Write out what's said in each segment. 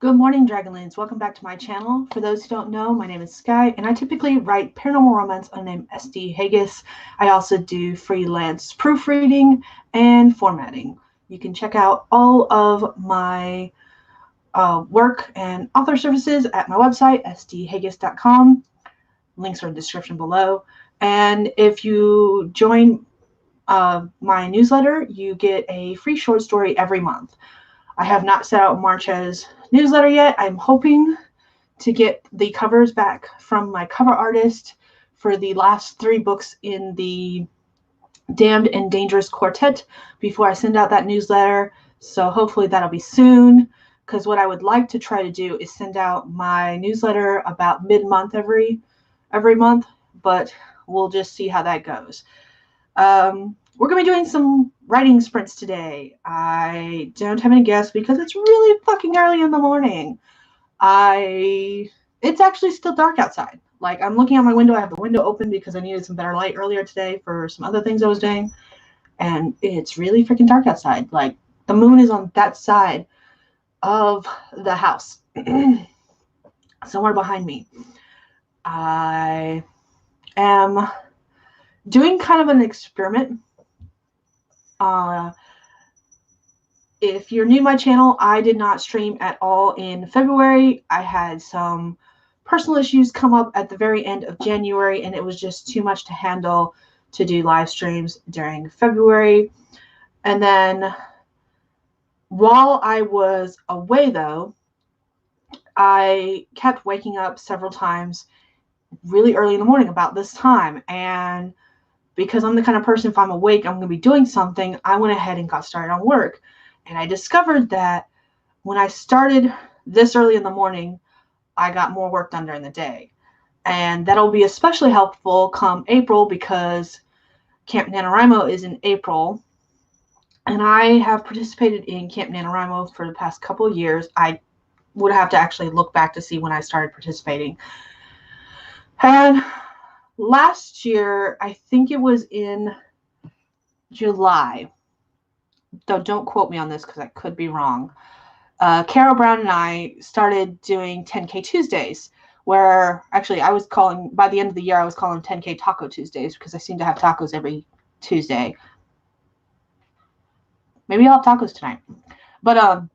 Good morning, Dragonlings. Welcome back to my channel. For those who don't know, my name is Skye, and I typically write paranormal romance under the name SD Hegyes. I also do freelance proofreading and formatting. You can check out all of my work and author services at my website, sdhegyes.com. Links are in the description below. And if you join my newsletter, you get a free short story every month. I have not set out March's newsletter yet. I'm hoping to get the covers back from my cover artist for the last 3 books in the Damned and Dangerous Quartet before I send out that newsletter. So hopefully that'll be soon, because what I would like to try to do is send out my newsletter about mid-month every month, but we'll just see how that goes. We're going to be doing some writing sprints today. I don't have any guests because it's really fucking early in the morning. It's actually still dark outside. Like, I'm looking out my window. I have the window open because I needed some better light earlier today for some other things I was doing. And it's really freaking dark outside. Like, the moon is on that side of the house. Somewhere behind me. I am doing kind of an experiment. If you're new to my channel, I did not stream at all in February. I had some personal issues come up at the very end of January, and it was just too much to handle to do live streams during February. And then while I was away, though, I kept waking up several times really early in the morning about this time. And because I'm the kind of person, if I'm awake, I'm going to be doing something, I went ahead and got started on work. And I discovered that when I started this early in the morning, I got more work done during the day. And that'll be especially helpful come April, because Camp NaNoWriMo is in April. And I have participated in Camp NaNoWriMo for the past couple of years. I would have to actually look back to see when I started participating. And last year, I think it was in July, though don't quote me on this because I could be wrong. Carol Brown and I started doing 10K Tuesdays, where actually I was calling, by the end of the year, I was calling 10K Taco Tuesdays because I seem to have tacos every Tuesday. Maybe I'll have tacos tonight. But on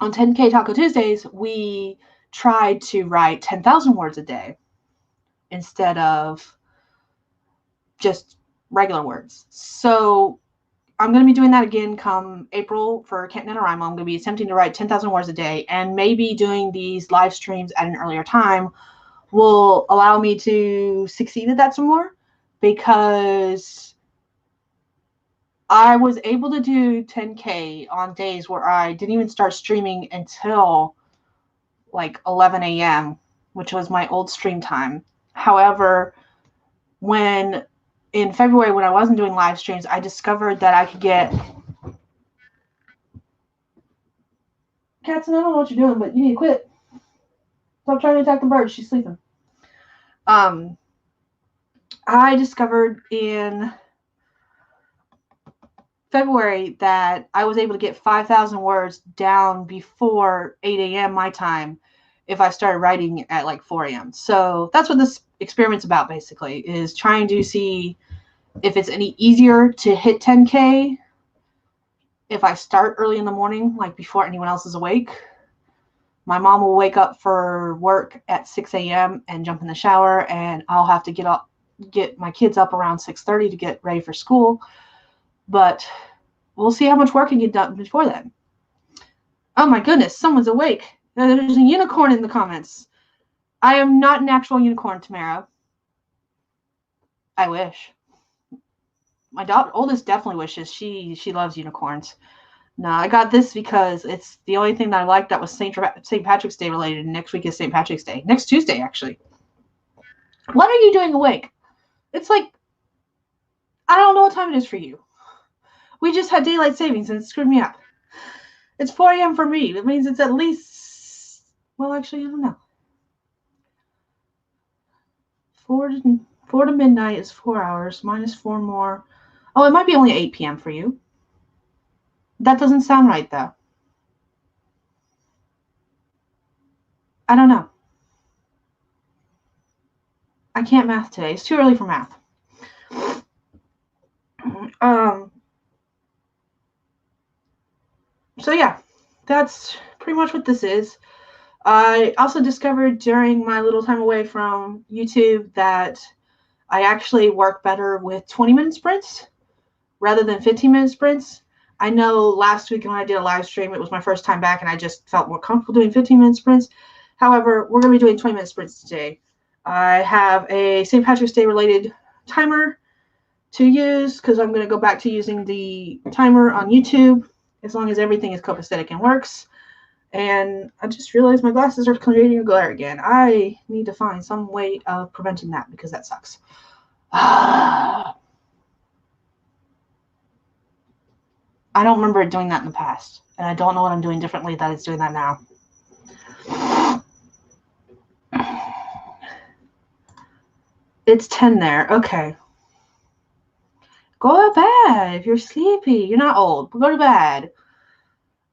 10K Taco Tuesdays, we tried to write 10,000 words a day instead of just regular words. So I'm going to be doing that again come April for Camp NaNoWriMo. I'm going to be attempting to write 10,000 words a day, and maybe doing these live streams at an earlier time will allow me to succeed at that some more, because I was able to do 10K on days where I didn't even start streaming until like 11 a.m., which was my old stream time. However, in February, when I wasn't doing live streams, I discovered that I could get... Katzen, I don't know what you're doing, but you need to quit. Stop trying to attack the bird. She's sleeping. I discovered in February that I was able to get 5,000 words down before 8 a.m. my time if I started writing at like 4 a.m. So that's what this experiment's about, basically, is trying to see if it's any easier to hit 10K if I start early in the morning, like before anyone else is awake. My mom will wake up for work at 6 a.m. and jump in the shower, and I'll have to get my kids up around 6:30 to get ready for school. But we'll see how much work can get done before then. Oh my goodness, someone's awake. There's a unicorn in the comments. I am not an actual unicorn, Tamara. I wish. My oldest definitely wishes. She loves unicorns. No, I got this because it's the only thing that I like that was St. Patrick's Day related. And next week is St. Patrick's Day. Next Tuesday, actually. What are you doing awake? It's like, I don't know what time it is for you. We just had daylight savings and it screwed me up. It's 4 a.m. for me. That means it's at least, well, actually, I don't know. 4 to midnight is 4 hours, minus 4 more. Oh, it might be only 8 p.m. for you. That doesn't sound right, though. I don't know. I can't math today. It's too early for math. So yeah, that's pretty much what this is. I also discovered during my little time away from YouTube that I actually work better with 20-minute sprints rather than 15-minute sprints. I know last week when I did a live stream, it was my first time back and I just felt more comfortable doing 15-minute sprints. However, we're going to be doing 20-minute sprints today. I have a St. Patrick's Day related timer to use because I'm going to go back to using the timer on YouTube as long as everything is copacetic and works. And I just realized my glasses are creating a glare again. I need to find some way of preventing that because that sucks. I don't remember it doing that in the past. And I don't know what I'm doing differently that it's doing that now. It's 10 there. Okay. Go to bed if you're sleepy. You're not old. Go to bed.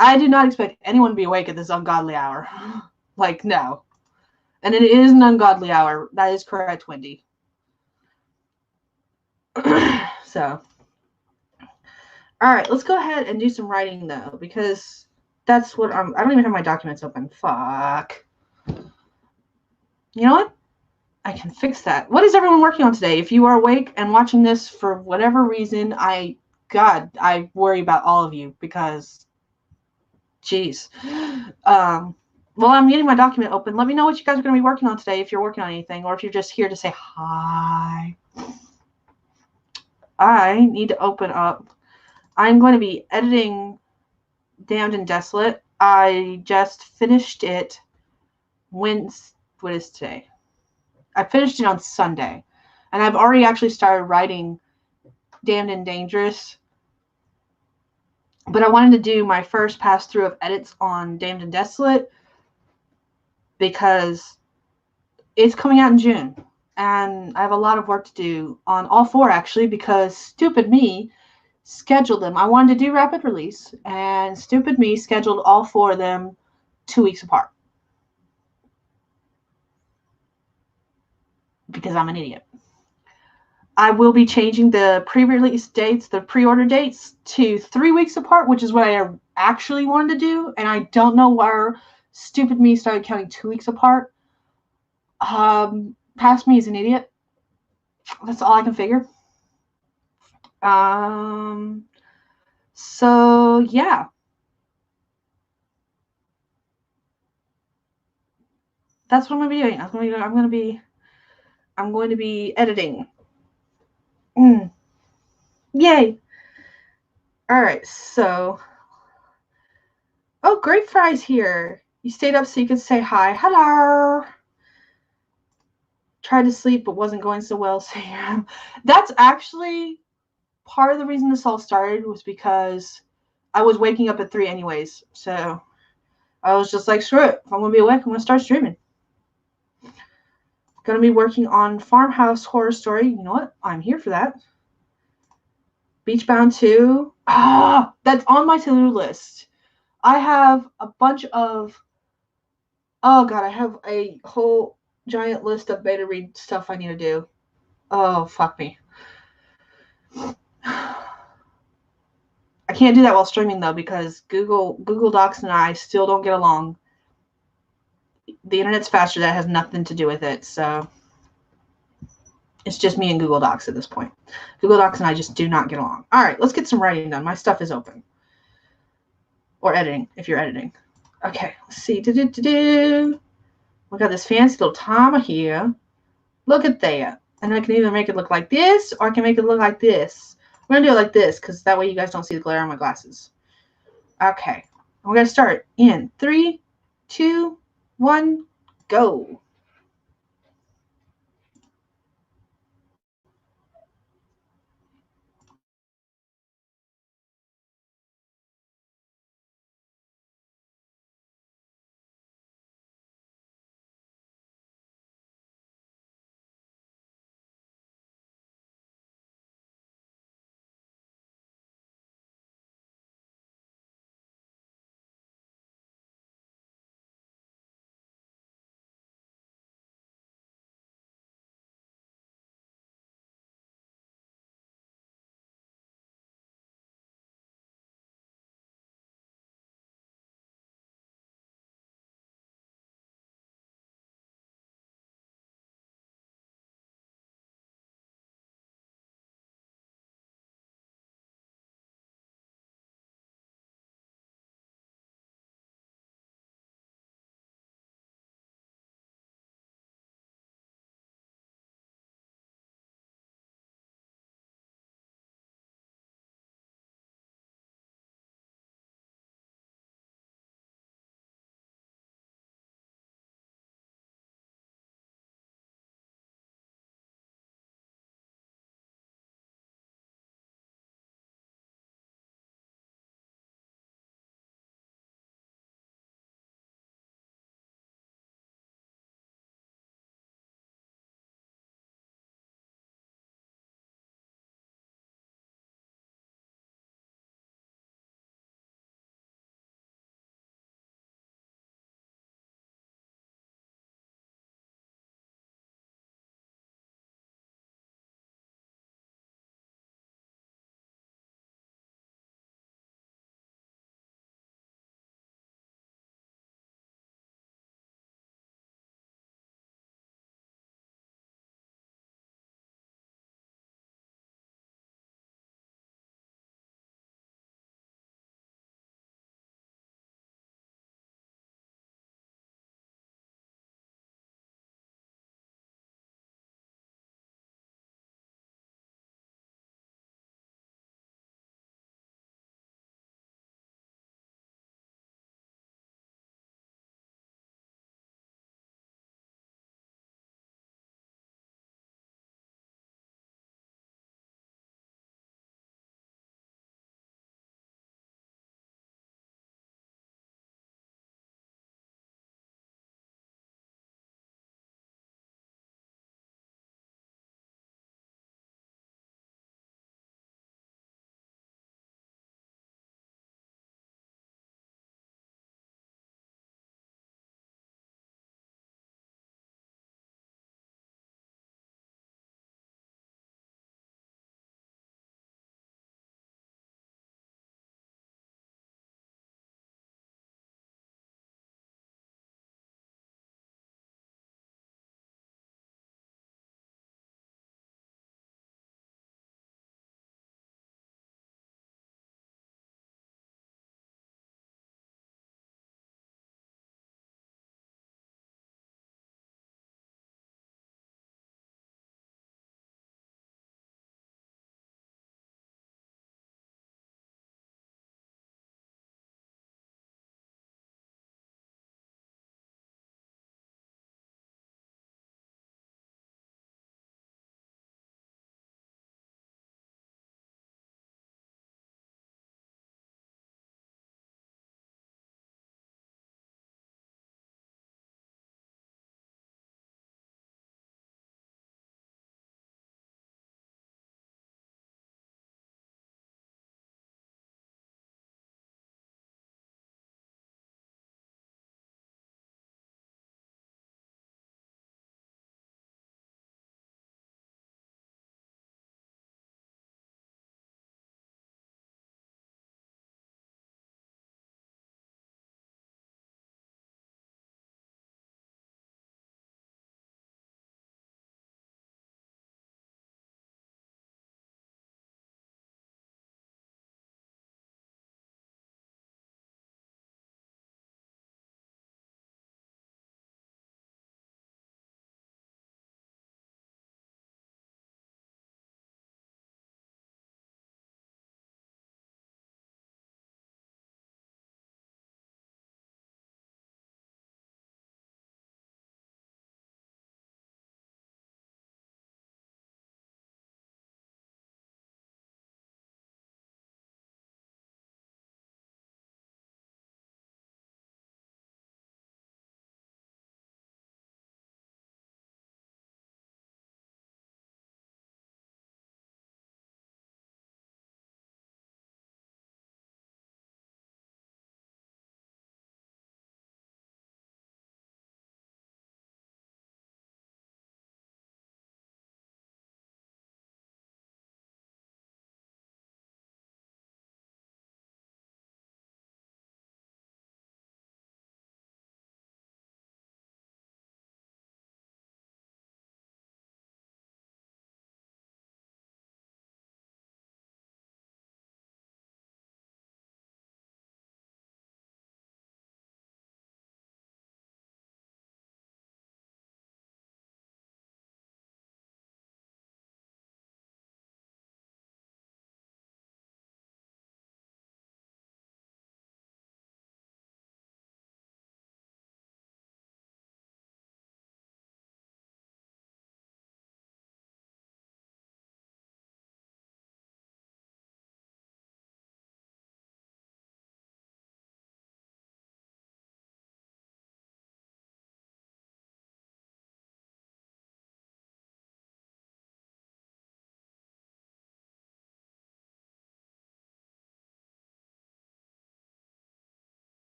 I do not expect anyone to be awake at this ungodly hour. Like, no. And it is an ungodly hour. That is correct, Wendy. So, all right, let's go ahead and do some writing, though, because that's what I don't even have my documents open. Fuck. You know what? I can fix that. What is everyone working on today? If you are awake and watching this for whatever reason, I worry about all of you because, geez. Well, I'm getting my document open. Let me know what you guys are going to be working on today if you're working on anything or if you're just here to say hi. I need to open up. I'm going to be editing Damned and Desolate. I just finished it. What is today? I finished it on Sunday. And I've already actually started writing Damned and Dangerous. But I wanted to do my first pass through of edits on Damned and Desolate because it's coming out in June. And I have a lot of work to do on all four, actually, because stupid me scheduled them. I wanted to do rapid release, and stupid me scheduled all four of them 2 weeks apart. Because I'm an idiot. I will be changing the pre-release dates, the pre-order dates, to 3 weeks apart, which is what I actually wanted to do. And I don't know where stupid me started counting 2 weeks apart. Past me is an idiot. That's all I can figure. So yeah. That's what I'm gonna be doing. I'm going to be editing. Yay. All right, so Grape Fry's here. You stayed up so you could say hi. Hello. Tried to sleep but wasn't going so well, so yeah. That's actually part of the reason this all started was because I was waking up at 3 anyways. So I was just like, screw it. If I'm gonna be awake, I'm gonna start streaming. Gonna be working on Farmhouse Horror Story. You know what? I'm here for that. Beachbound 2. That's on my to-do list. I have a bunch of I have a whole giant list of beta read stuff I need to do. Oh, fuck me. I can't do that while streaming though because Google Docs and I still don't get along. The internet's faster. That has nothing to do with it. So it's just me and Google Docs at this point. Google Docs and I just do not get along. All right, let's get some writing done. My stuff is open. Or editing, if you're editing. Okay, let's see. We got this fancy little timer here. Look at that. And I can either make it look like this or I can make it look like this. We're going to do it like this because that way you guys don't see the glare on my glasses. Okay. We're going to start in 3, 2, 1, go.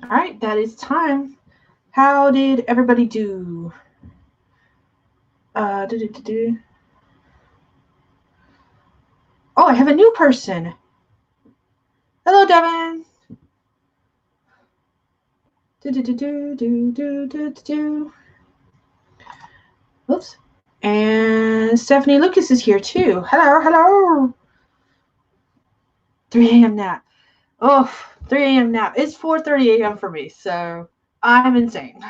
All right, that is time. How did everybody do? Oh, I have a new person. Hello, Devin. Oops. And Stephanie Lucas is here too. Hello, hello. 3 a.m. nap. Oh, 3 a.m. nap. It's 4:30 a.m. for me, so I'm insane.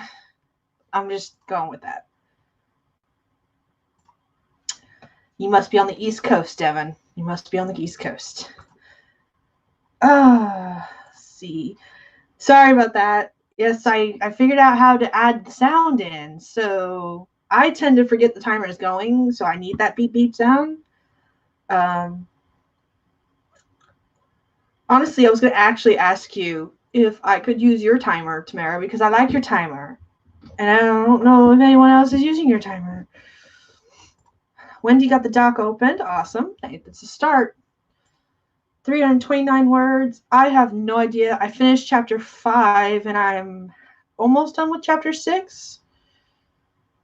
I'm just going with that. You must be on the East Coast, Devin. You must be on the East Coast. Let's see. Sorry about that. Yes, I figured out how to add the sound in. So I tend to forget the timer is going, so I need that beep beep sound. Honestly, I was going to actually ask you if I could use your timer, Tamara, because I like your timer. And I don't know if anyone else is using your timer. Wendy got the doc opened. Awesome. That's a start. 329 words. I have no idea. I finished chapter 5 and I'm almost done with chapter 6.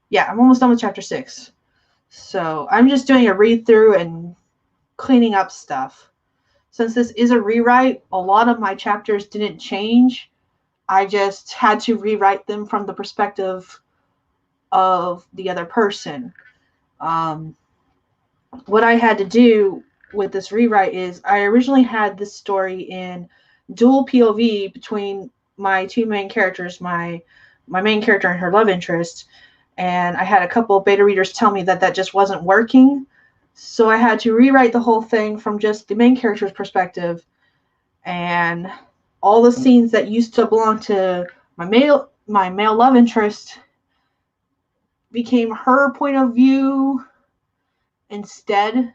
Yeah, I'm almost done with chapter 6. So I'm just doing a read through and cleaning up stuff. Since this is a rewrite, a lot of my chapters didn't change. I just had to rewrite them from the perspective of the other person. What I had to do with this rewrite is I originally had this story in dual POV between my two main characters, my main character and her love interest, and I had a couple of beta readers tell me that just wasn't working. So I had to rewrite the whole thing from just the main character's perspective, and all the scenes that used to belong to my male love interest became her point of view instead.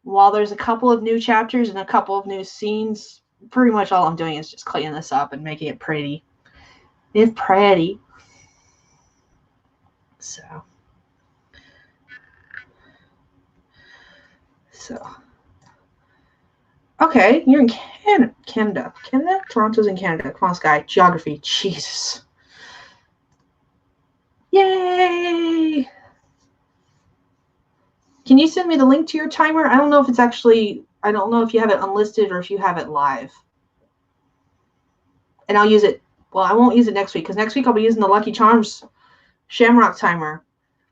While there's a couple of new chapters and a couple of new scenes, pretty much all I'm doing is just cleaning this up and making it pretty. It's pretty. So. Okay, you're in Canada. Toronto's in Canada. Come on, Skye. Geography. Jesus. Yay! Can you send me the link to your timer? I don't know if it's actually, I don't know if you have it unlisted or if you have it live. And I'll use it, well, I won't use it next week because next week I'll be using the Lucky Charms Shamrock timer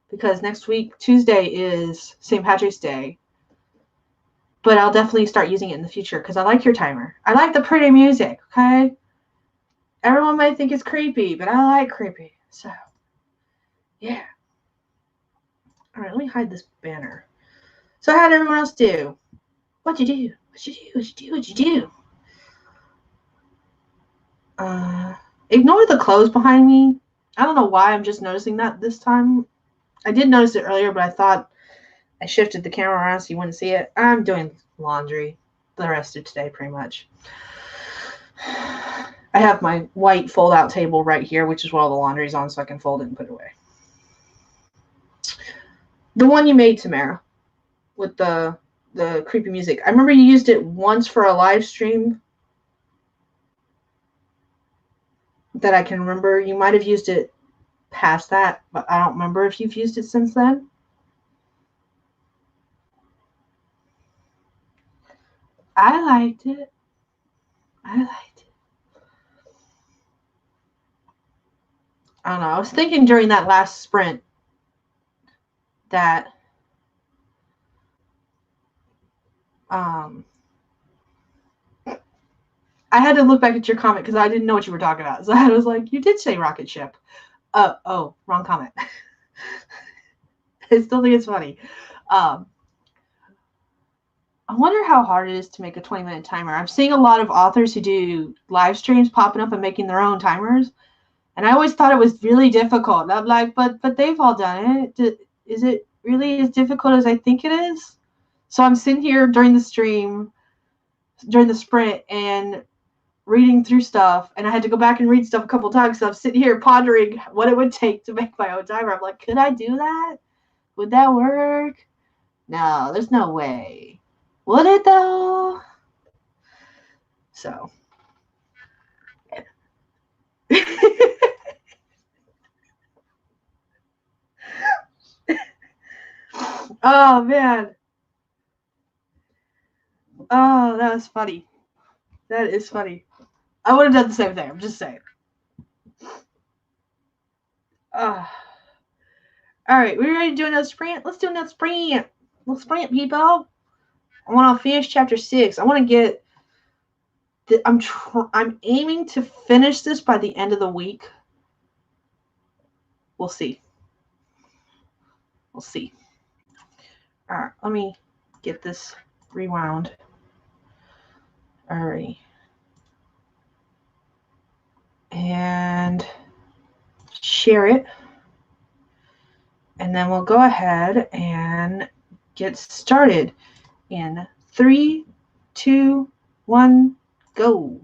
because next week, Tuesday, is St. Patrick's Day. But I'll definitely start using it in the future because I like your timer. I like the pretty music, okay? Everyone might think it's creepy, but I like creepy. So, yeah. All right, let me hide this banner. So how did everyone else do? What'd you do? What'd you do? Ignore the clothes behind me. I don't know why I'm just noticing that this time. I did notice it earlier, but I thought I shifted the camera around so you wouldn't see it. I'm doing laundry the rest of today, pretty much. I have my white fold-out table right here, which is where all the laundry's on, so I can fold it and put it away. The one you made, Tamara, with the creepy music. I remember you used it once for a live stream that I can remember. You might have used it past that, but I don't remember if you've used it since then. I liked it. I don't know. I was thinking during that last sprint that I had to look back at your comment because I didn't know what you were talking about. So I was like, you did say rocket ship. Oh, wrong comment. I still think it's funny. I wonder how hard it is to make a 20-minute timer. I'm seeing a lot of authors who do live streams popping up and making their own timers. And I always thought it was really difficult. And I'm like, but they've all done it. Is it really as difficult as I think it is? So I'm sitting here during the stream, during the sprint, and reading through stuff. And I had to go back and read stuff a couple times. So I'm sitting here pondering what it would take to make my own timer. I'm like, could I do that? Would that work? No, there's no way. Would it though? So Oh man. Oh, that was funny. That is funny. I would have done the same thing. I'm just saying. All right, we ready to do another sprint? Let's do another sprint. Let's sprint, people. I want to finish chapter 6. I want to get. I'm aiming to finish this by the end of the week. We'll see. We'll see. All right, let me get this rewound. All right. And share it. And then we'll go ahead and get started in 3, 2, 1, go.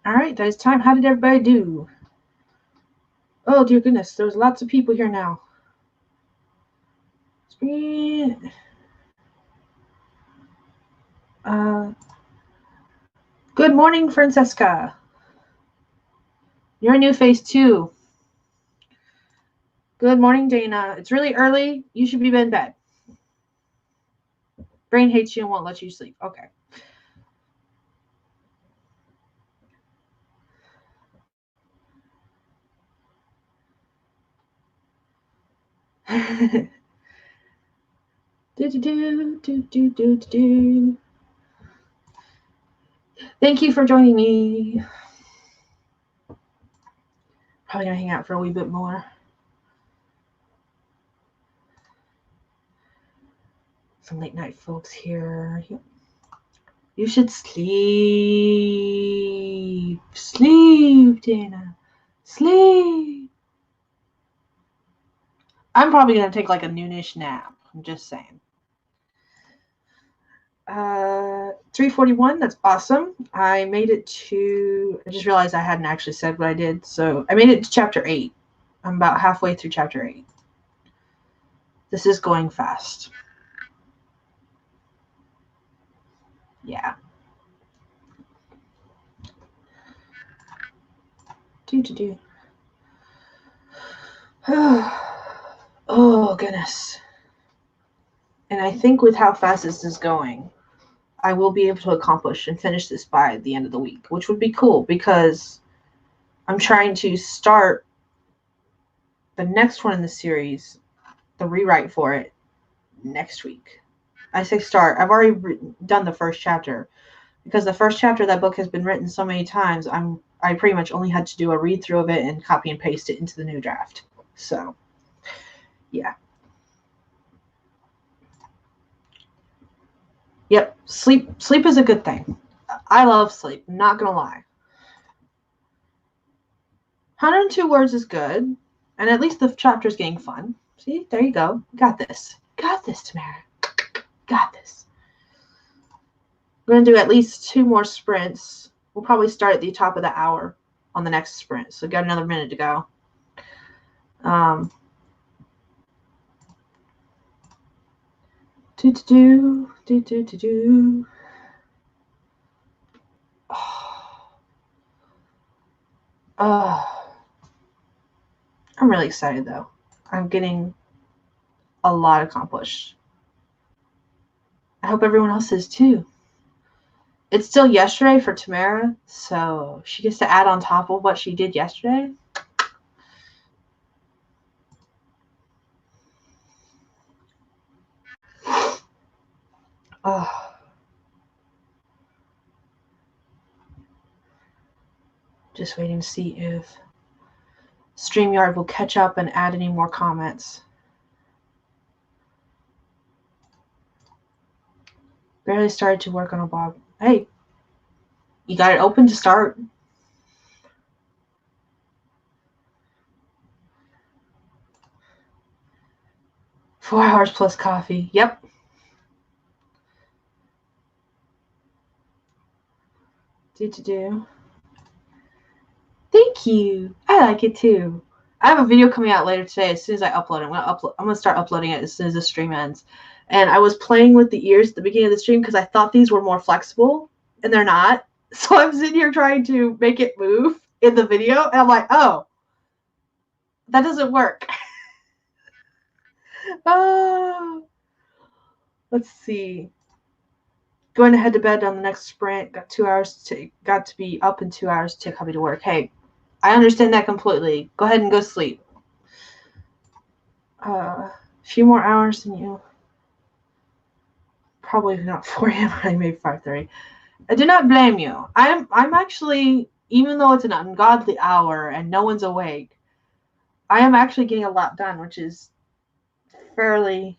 All right, that is time. How did everybody do? Oh, dear goodness. There's lots of people here now. Good morning, Francesca. You're a new face, too. Good morning, Dana. It's really early. You should be in bed. Brain hates you and won't let you sleep. Okay. Thank you for joining me. Probably gonna hang out for a wee bit more. Some late night folks here. You should sleep. Sleep, Dana. Sleep. I'm probably gonna take like a noonish nap. I'm just saying. 341, that's awesome. I made it to, I just realized I hadn't actually said what I did. So I made it to chapter 8. I'm about halfway through chapter 8. This is going fast. Yeah. Oh, goodness. And I think with how fast this is going, I will be able to accomplish and finish this by the end of the week, which would be cool because I'm trying to start the next one in the series, the rewrite for it, next week. I say start. I've already done the first chapter because the first chapter of that book has been written so many times. I pretty much only had to do a read through of it and copy and paste it into the new draft. So, yeah. Yep. Sleep is a good thing. I love sleep. I'm not gonna lie. 102 words is good, and at least the chapter's getting fun. See, there you go. Got this. Got this, Tamara. Got this. We're going to do at least 2 more sprints. We'll probably start at the top of the hour on the next sprint. So got another minute to go. I'm really excited, though. I'm getting a lot accomplished. I hope everyone else is, too. It's still yesterday for Tamara, so she gets to add on top of what she did yesterday. Oh. Just waiting to see if StreamYard will catch up and add any more comments. Barely started to work on a blog. Hey, you got it open to start. Four hours plus coffee. Yep. Do. Thank you. I like it too. I have a video coming out later today. As soon as I upload it, I'm gonna start uploading it as soon as the stream ends. And I was playing with the ears at the beginning of the stream because I thought these were more flexible, and they're not. So I'm sitting here trying to make it move in the video, and I'm like, oh, that doesn't work. Let's see. Going to head to bed on the next sprint. Got 2 hours got to be up in 2 hours to take hubby to work. Hey, I understand that completely. Go ahead and go sleep. A few more hours than you. Probably not 4 a.m. I made 5:30. I do not blame you. I'm actually, even though it's an ungodly hour and no one's awake, I am actually getting a lot done, which is fairly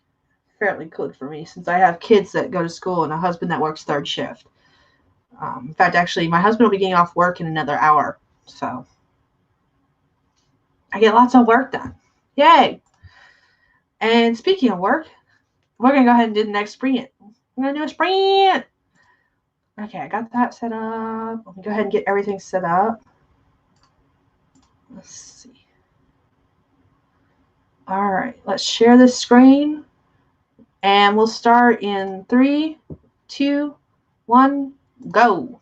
good for me since I have kids that go to school and a husband that works 3rd shift. In fact, actually, my husband will be getting off work in another hour, so I get lots of work done. Yay! And speaking of work, we're going to go ahead and do the next sprint. We're going to do a sprint. Okay, I got that set up. Let me go ahead and get everything set up. Let's see. All right, let's share this screen. And we'll start in 3, 2, 1, go.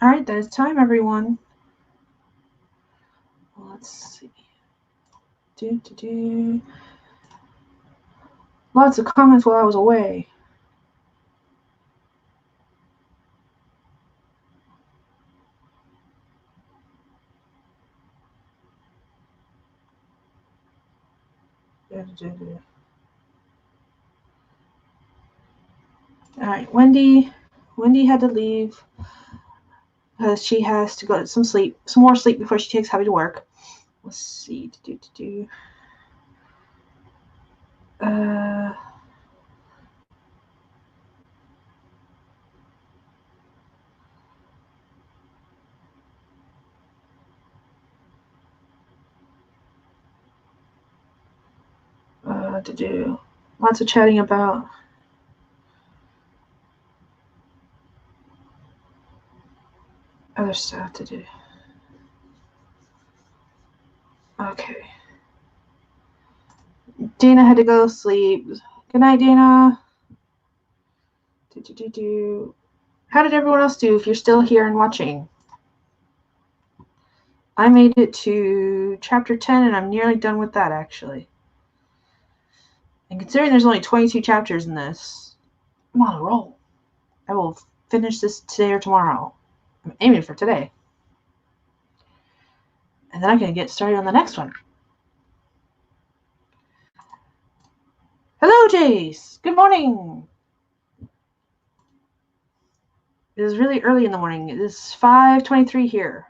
All right, that is time, everyone. Let's see. Lots of comments while I was away. All right, Wendy had to leave because she has to go to some more sleep before she takes Hubby to work. Let's see. Lots of chatting about other stuff to do. Okay. Dana had to go sleep. Good night, Dana. How did everyone else do if you're still here and watching? I made it to chapter 10 and I'm nearly done with that, actually. And considering there's only 22 chapters in this, I'm on a roll. I will finish this today or tomorrow. I'm aiming for today. And then I can get started on the next one. Hello, Jace. Good morning. It is really early in the morning. It is 5:23 here.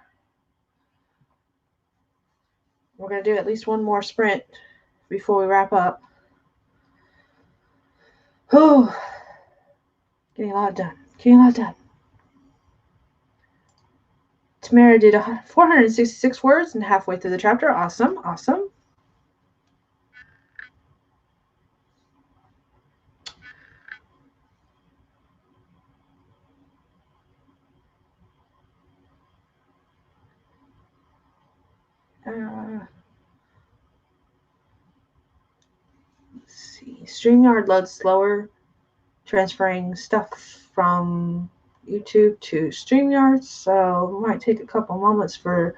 We're going to do at least one more sprint before we wrap up. Whew. Getting a lot done. Tamara did 466 words and halfway through the chapter. Awesome. Let's see. StreamYard loads slower, transferring stuff from YouTube to StreamYard, so it might take a couple moments for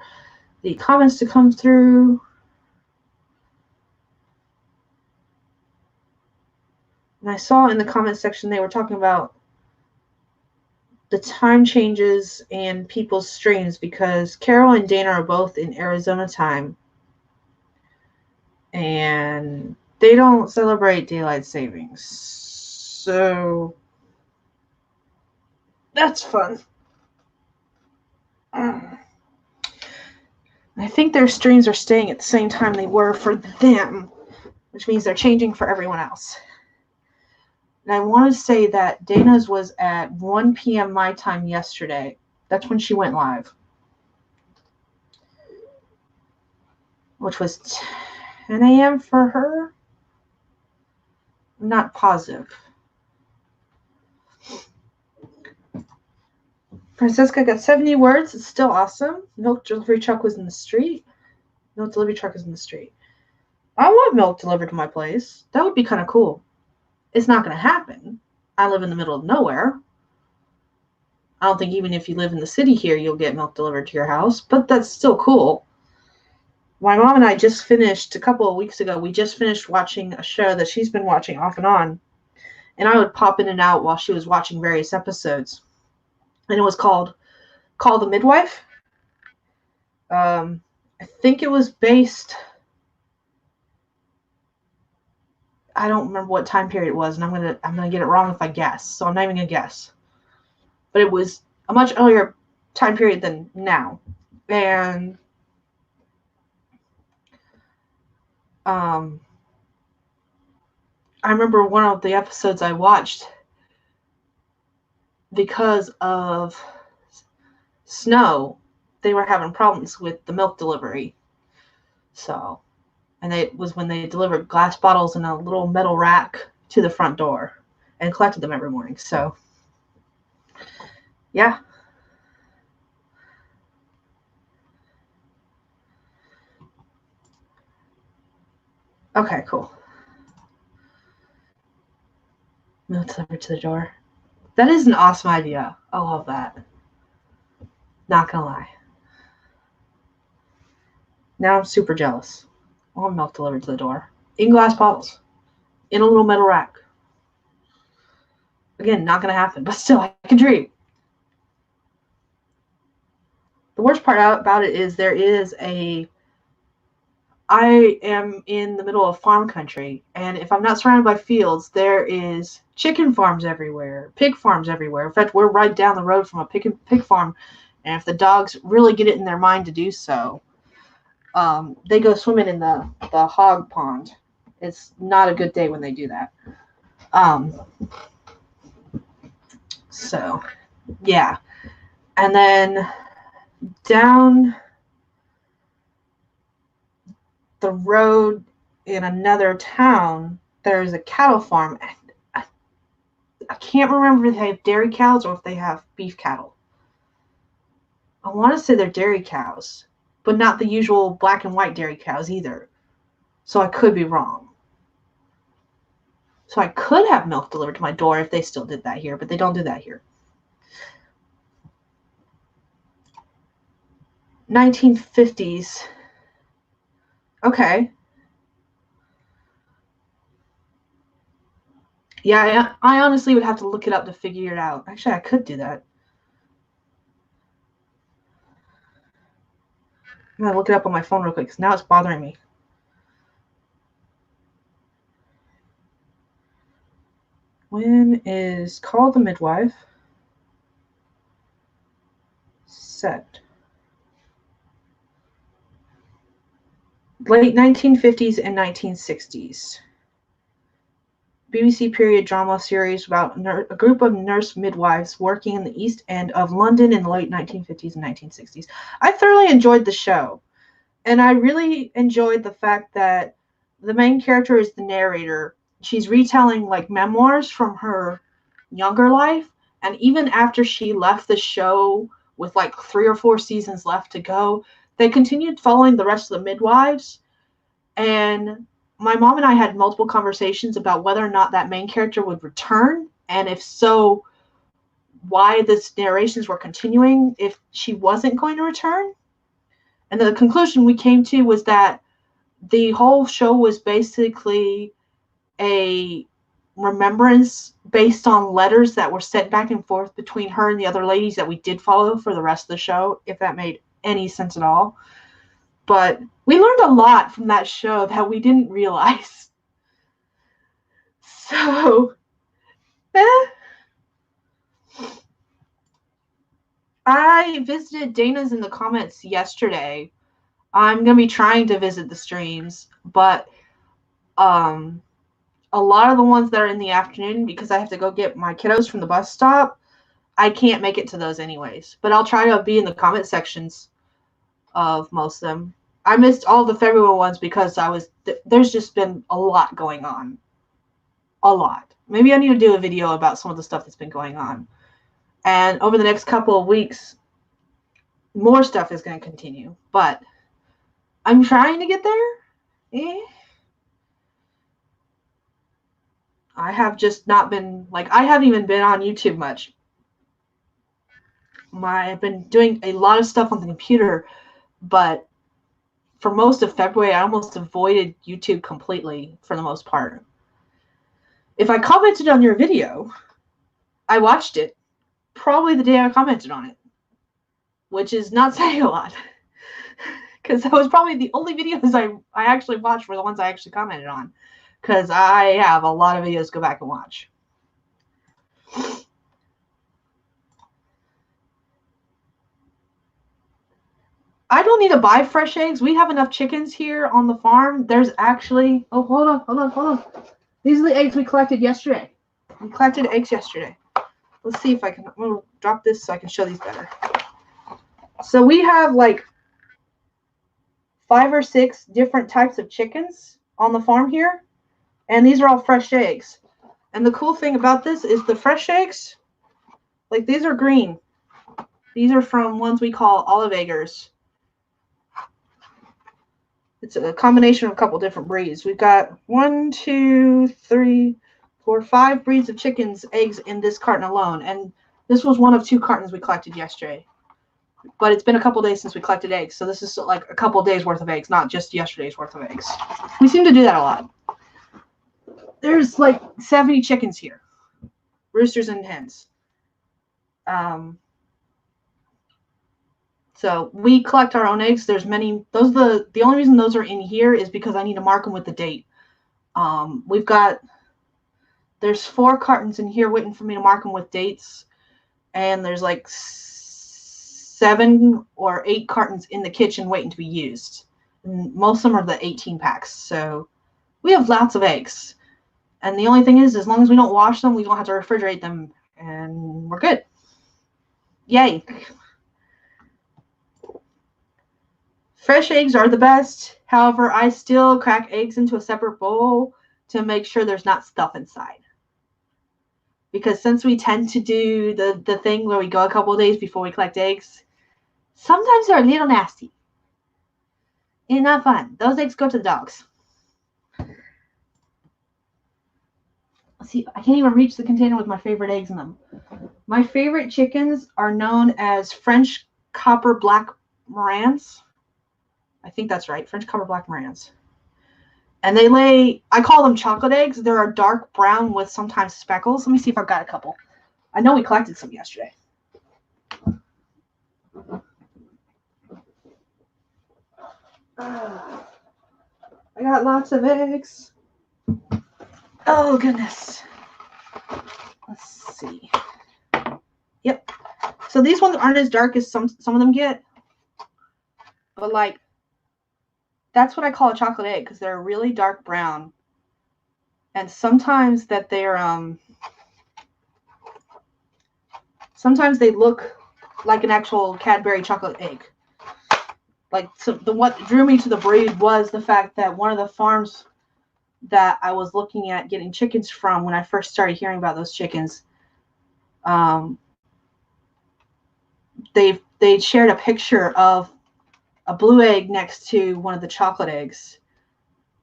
the comments to come through. And I saw in the comment section they were talking about the time changes and people's streams because Carol and Dana are both in Arizona time. And they don't celebrate daylight savings. So that's fun. I think their streams are staying at the same time they were for them, which means they're changing for everyone else. And I want to say that Dana's was at 1 p.m. my time yesterday. That's when she went live. Which was 10 a.m. for her? I'm not positive. Francesca got 70 words. It's still awesome. Milk delivery truck was in the street. Milk delivery truck is in the street. I want milk delivered to my place. That would be kind of cool. It's not going to happen. I live in the middle of nowhere. I don't think even if you live in the city here, you'll get milk delivered to your house, but that's still cool. My mom and I just finished, a couple of weeks ago, we just finished watching a show that she's been watching off and on. And I would pop in and out while she was watching various episodes. And it was called Call the Midwife. I think it was based... I don't remember what time period it was, and I'm gonna get it wrong if I guess. So I'm not even gonna guess. But it was a much earlier time period than now, and I remember one of the episodes I watched because of snow. They were having problems with the milk delivery, so. And it was when they delivered glass bottles in a little metal rack to the front door and collected them every morning. So, yeah. Okay, cool. Milk delivered to the door. That is an awesome idea. I love that. Not gonna lie. Now I'm super jealous. I want milk delivered to the door. In glass bottles. In a little metal rack. Again, not gonna happen, but still, I can dream. The worst part about it is I am in the middle of farm country, and if I'm not surrounded by fields, there is chicken farms everywhere, pig farms everywhere. In fact, we're right down the road from a pig farm, and if the dogs really get it in their mind to do so, they go swimming in the hog pond. It's not a good day when they do that. So, yeah. And then down the road in another town, there's a cattle farm. I can't remember if they have dairy cows or if they have beef cattle. I want to say they're dairy cows, but not the usual black and white dairy cows either. So I could be wrong. So I could have milk delivered to my door if they still did that here, but they don't do that here. 1950s. Okay. Yeah, I honestly would have to look it up to figure it out. Actually, I could do that. I'm going to look it up on my phone real quick because now it's bothering me. When is Call the Midwife set? Late 1950s and 1960s. BBC period drama series about a group of nurse midwives working in the East End of London in the late 1950s and 1960s. I thoroughly enjoyed the show, and I really enjoyed the fact that the main character is the narrator. She's retelling like memoirs from her younger life, and even after she left the show with like 3 or 4 seasons left to go, they continued following the rest of the midwives. And my mom and I had multiple conversations about whether or not that main character would return, and if so, why the narrations were continuing if she wasn't going to return. And the conclusion we came to was that the whole show was basically a remembrance based on letters that were sent back and forth between her and the other ladies that we did follow for the rest of the show, if that made any sense at all. But we learned a lot from that show that we didn't realize. So, I visited Dana's in the comments yesterday. I'm going to be trying to visit the streams, but a lot of the ones that are in the afternoon, because I have to go get my kiddos from the bus stop, I can't make it to those anyways. But I'll try to be in the comment sections of most of them. I missed all the February ones because there's just been a lot going on. A lot. Maybe I need to do a video about some of the stuff that's been going on. And over the next couple of weeks, more stuff is going to continue. But I'm trying to get there. I have just not been, I haven't even been on YouTube much. I've been doing a lot of stuff on the computer, but for most of February, I almost avoided YouTube completely for the most part. If I commented on your video, I watched it probably the day I commented on it, which is not saying a lot, because that was probably the only videos I actually watched were the ones I actually commented on, because I have a lot of videos to go back and watch. I don't need to buy fresh eggs. We have enough chickens here on the farm. There's actually... Oh, hold on. These are the eggs we collected yesterday. We collected eggs yesterday. Let's see if I can... I'm going to drop this so I can show these better. So we have 5 or 6 different types of chickens on the farm here. And these are all fresh eggs. And the cool thing about this is the fresh eggs, these are green. These are from ones we call olive eggers. It's a combination of a couple different breeds. We've got 1, 2, 3, 4, 5 breeds of chickens, eggs in this carton alone. And this was one of 2 cartons we collected yesterday. but it's been a couple days since we collected eggs. So this is like a couple days worth of eggs, not just yesterday's worth of eggs. We seem to do that a lot. There's like 70 chickens here, roosters and hens. So we collect our own eggs. There's many. Those the only reason those are in here is because I need to mark them with the date. There's 4 cartons in here waiting for me to mark them with dates, and there's like 7 or 8 cartons in the kitchen waiting to be used. And most of them are the 18 packs. So we have lots of eggs. And the only thing is, as long as we don't wash them, we don't have to refrigerate them, and we're good. Yay. Fresh eggs are the best. However, I still crack eggs into a separate bowl to make sure there's not stuff inside. Because since we tend to do the thing where we go a couple of days before we collect eggs, sometimes they're a little nasty. And not fun. Those eggs go to the dogs. Let's see, I can't even reach the container with my favorite eggs in them. My favorite chickens are known as French Copper Black Morans. I think that's right, French Copper Black Morans. And they lay, I call them chocolate eggs. They're a dark brown with sometimes speckles. Let me see if I've got a couple. I know we collected some yesterday. I got lots of eggs. Oh, goodness. Let's see. Yep. So these ones aren't as dark as some of them get. But, like, that's what I call a chocolate egg, because they're really dark brown. And sometimes that they're, sometimes they look like an actual Cadbury chocolate egg. Like, so what drew me to the breed was the fact that one of the farms that I was looking at getting chickens from when I first started hearing about those chickens, they shared a picture of a blue egg next to one of the chocolate eggs.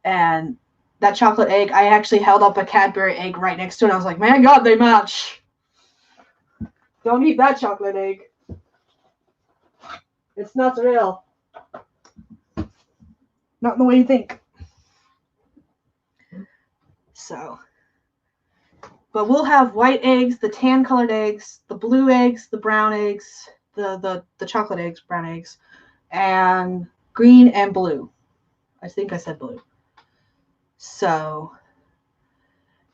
And that chocolate egg, I actually held up a Cadbury egg right next to it. I was like, man, God, they match. Don't eat that chocolate egg. It's not real. Not the way you think. So, but we'll have white eggs, the tan colored eggs, the blue eggs, the brown eggs, the chocolate eggs, brown eggs, and green and blue. I think I said blue. So,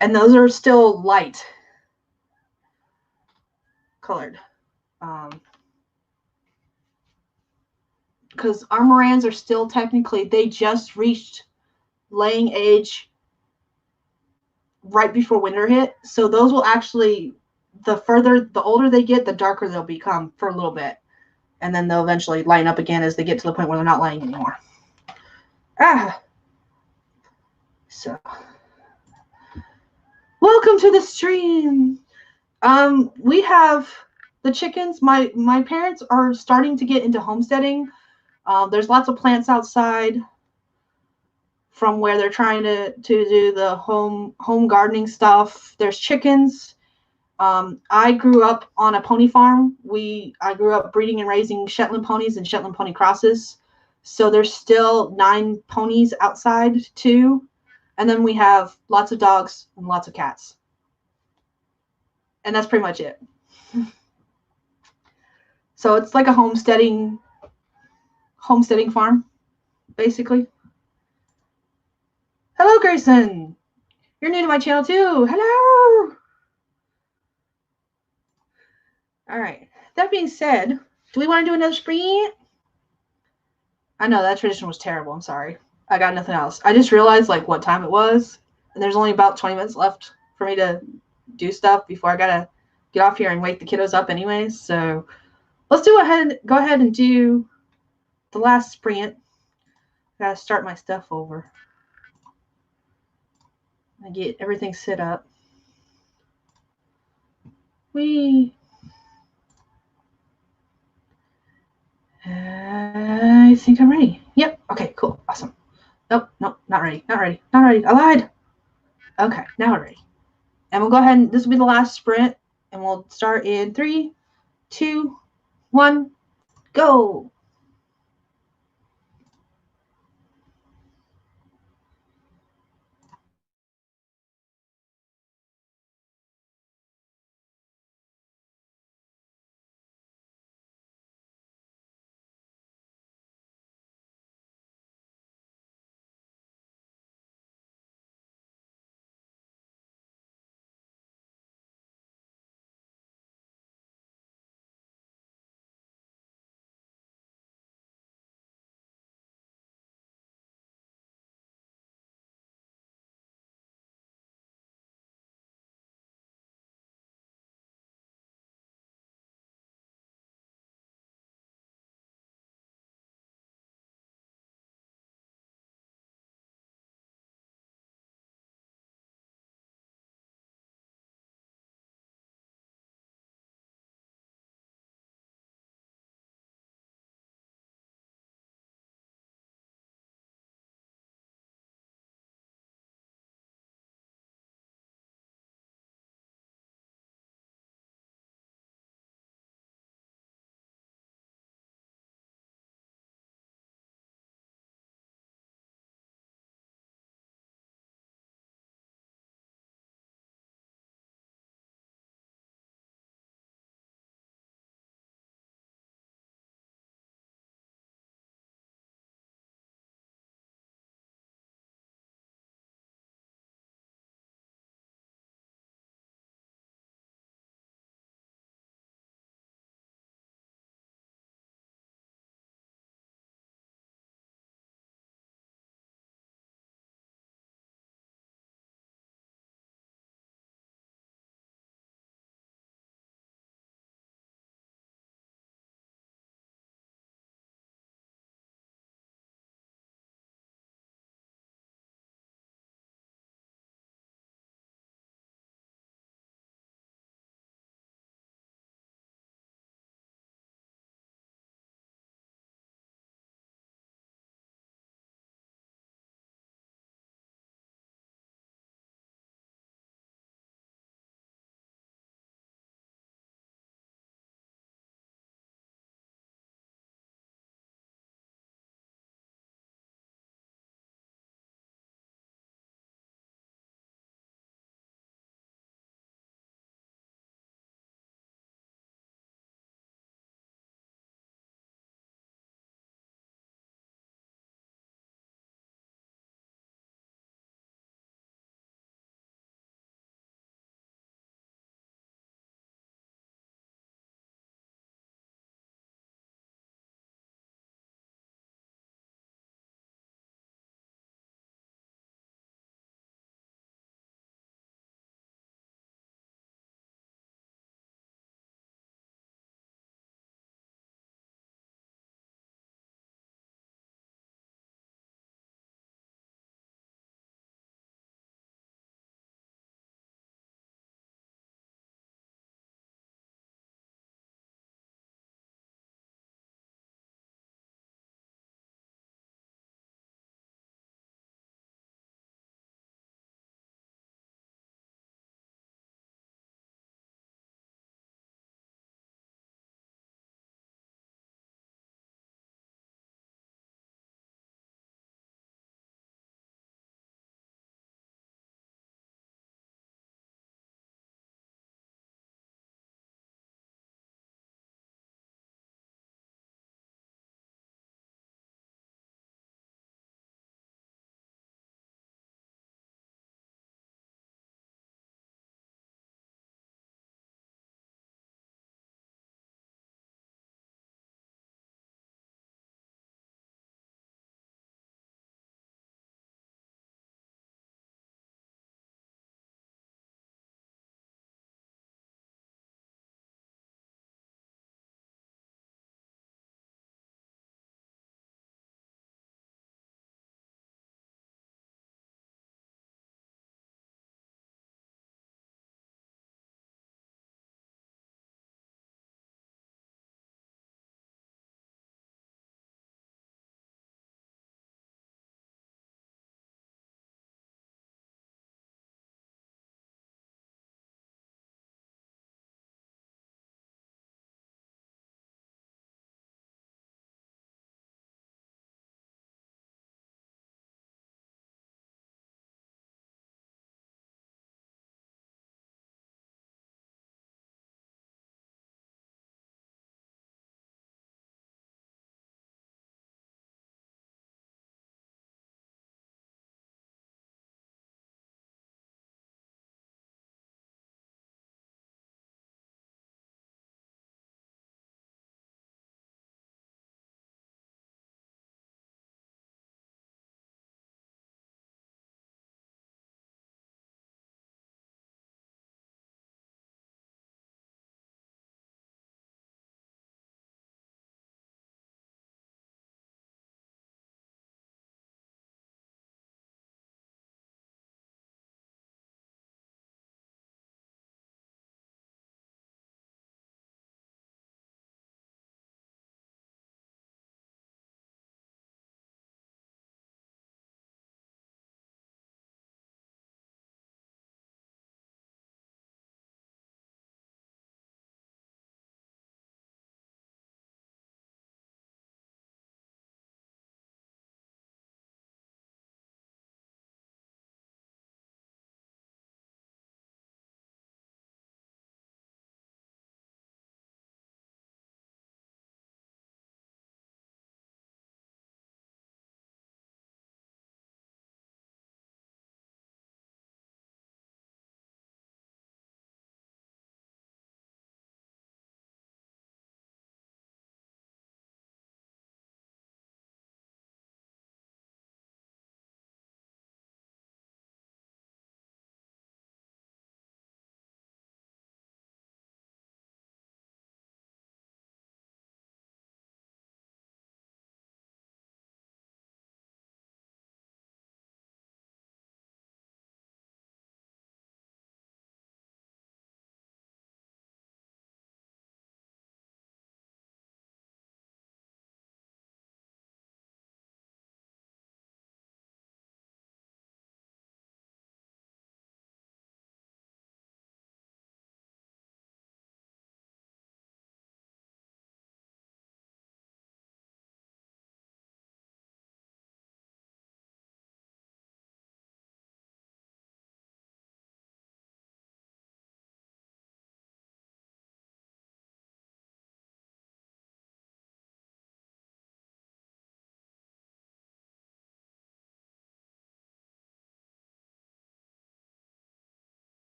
and those are still light colored. Because our Morans are still technically, they just reached laying age right before winter hit. So those will actually, the older they get, the darker they'll become for a little bit. And then they'll eventually line up again as they get to the point where they're not laying anymore. So, welcome to the stream. We have the chickens. My parents are starting to get into homesteading. There's lots of plants outside from where they're trying to do the home gardening stuff. There's chickens. I grew up on a pony farm. I grew up breeding and raising Shetland ponies and Shetland pony crosses. So there's still 9 ponies outside too. And then we have lots of dogs and lots of cats. And that's pretty much it. So it's like a homesteading farm, basically. Hello, Grayson. You're new to my channel too. Hello. All right. That being said, do we want to do another sprint? I know that tradition was terrible. I'm sorry. I got nothing else. I just realized like what time it was, and there's only about 20 minutes left for me to do stuff before I gotta get off here and wake the kiddos up anyways. So let's go ahead and do the last sprint. I gotta start my stuff over. I get everything set up. I think I'm ready. Yep. Okay, cool. Awesome. Nope, not ready. I lied. Okay, now we're ready. And we'll go ahead and this will be the last sprint. And we'll start in 3, 2, 1, Go!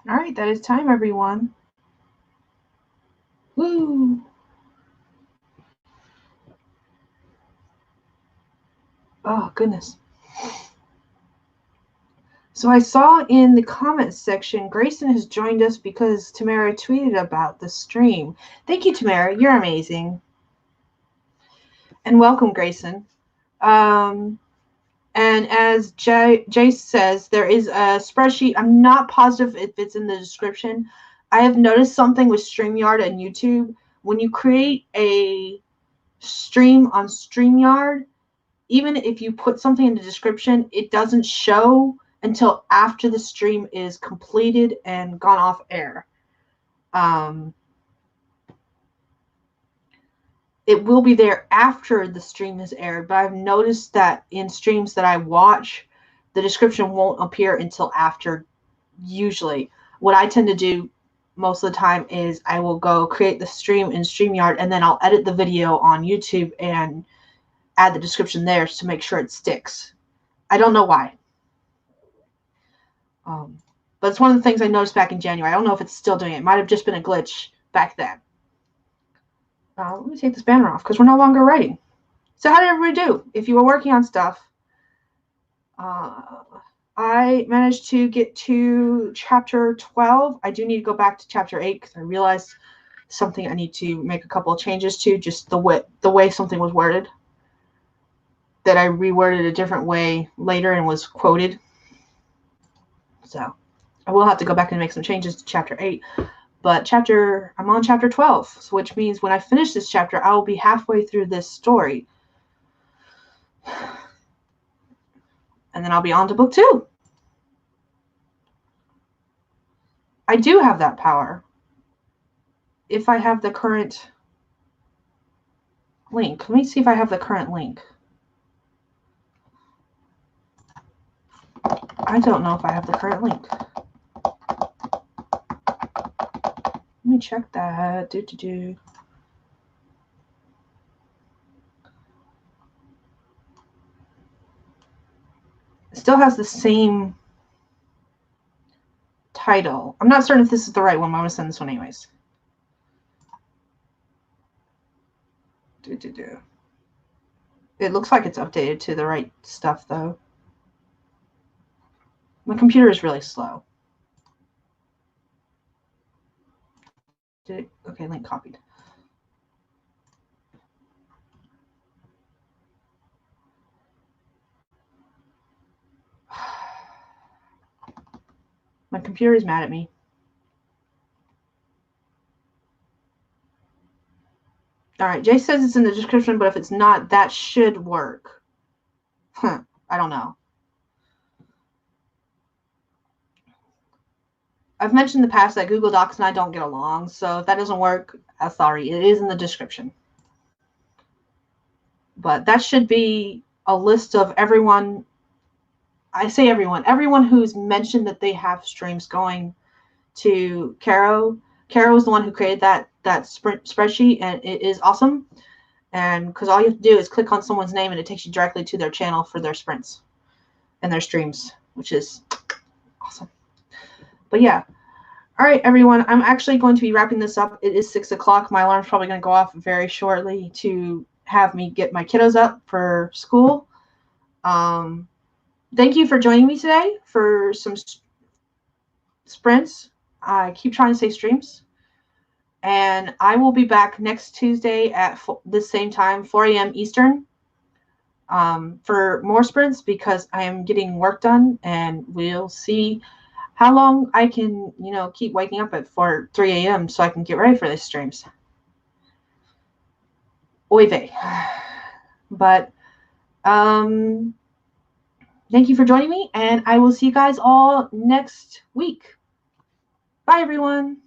All right, that is time, everyone. Woo! Oh, goodness. So I saw in the comments section, Grayson has joined us because Tamara tweeted about the stream. Thank you, Tamara. You're amazing. And welcome, Grayson. And as Jace says, there is a spreadsheet. I'm not positive if it's in the description. I have noticed something with StreamYard and YouTube. When you create a stream on StreamYard, even if you put something in the description, it doesn't show until after the stream is completed and gone off air. It will be there after the stream is aired, but I've noticed that in streams that I watch, the description won't appear until after. Usually, what I tend to do most of the time is I will go create the stream in StreamYard, and then I'll edit the video on YouTube and add the description there to make sure it sticks. I don't know why. But it's one of the things I noticed back in January. I don't know if it's still doing it. It might have just been a glitch back then. Let me take this banner off because we're no longer writing. So how did everybody do? If you were working on stuff, I managed to get to chapter 12. I do need to go back to chapter 8 because I realized something I need to make a couple of changes to, just the way something was worded. That I reworded a different way later and was quoted. So I will have to go back and make some changes to chapter 8. But I'm on chapter 12, which means when I finish this chapter, I will be halfway through this story. And then I'll be on to book 2. I do have that power. If I have the current link. Let me see if I have the current link. I don't know if I have the current link. Let me check that. It still has the same title. I'm not certain if this is the right one, but I'm going to send this one anyways. It looks like it's updated to the right stuff, though. My computer is really slow. Okay, link copied. My computer is mad at me. All right, Jay says it's in the description, but if it's not, that should work. I don't know. I've mentioned in the past that Google Docs and I don't get along, so if that doesn't work, sorry, it is in the description. But that should be a list of everyone. I say everyone who's mentioned that they have streams going to Caro. Caro is the one who created that spreadsheet, and it is awesome. And because all you have to do is click on someone's name, and it takes you directly to their channel for their sprints and their streams, which is awesome. But yeah. All right, everyone. I'm actually going to be wrapping this up. It is 6 o'clock. My alarm's probably going to go off very shortly to have me get my kiddos up for school. Thank you for joining me today for some sprints. I keep trying to say streams. And I will be back next Tuesday at the same time, 4 a.m. Eastern, for more sprints because I am getting work done, and we'll see how long I can, keep waking up at 3 a.m. so I can get ready for these streams. Oy vey. But thank you for joining me, and I will see you guys all next week. Bye, everyone.